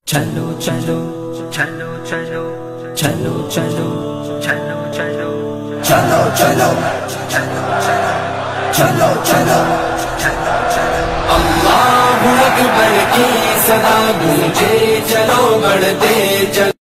چلو چلو چلو چلو چلو چلو چلو چلو چلو چلو چلو چلو اللہ اکبر کی صدا گونجے چلو بڑھتے چلو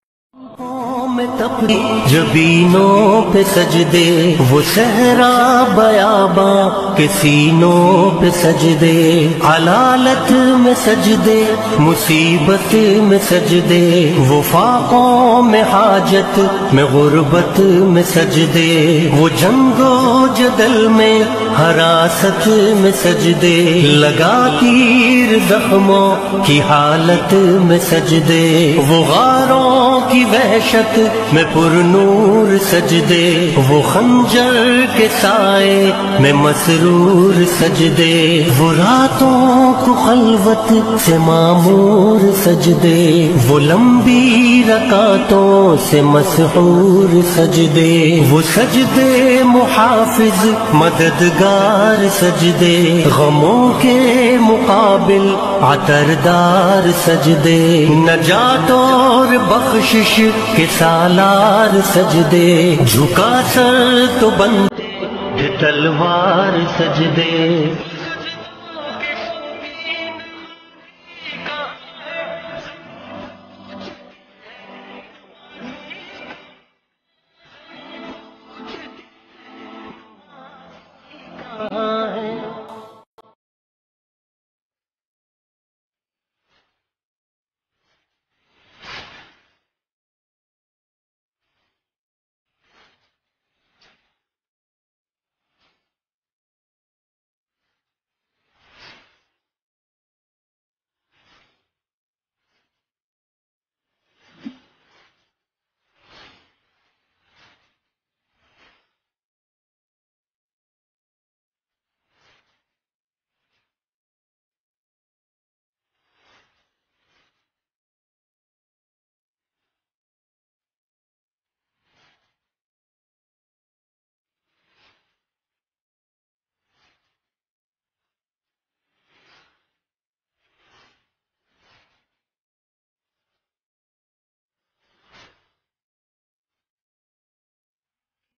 جبینوں پہ سجدے وہ صحرا بیاباں کے سینوں پہ سجدے علالت میں سجدے مصیبت میں سجدے وہ فاقوں میں حاجت میں غربت میں سجدے وہ جنگ و جدل میں حراست میں سجدے لگا تیر زخموں کی حالت میں سجدے وہ غاروں کی وحشت میں پر نور سجدے وہ خنجر کے سائے میں مسرور سجدے وہ راتوں کو خلوت سے معمور سجدے وہ لمبی رکعتوں سے مسحور سجدے وہ سجدے محافظ مددگار سجدے غموں کے مقابل عطردار سجدے نجات اور بخشش کے سالار سجدے جھکا سر تو بنتے تلوار سجدے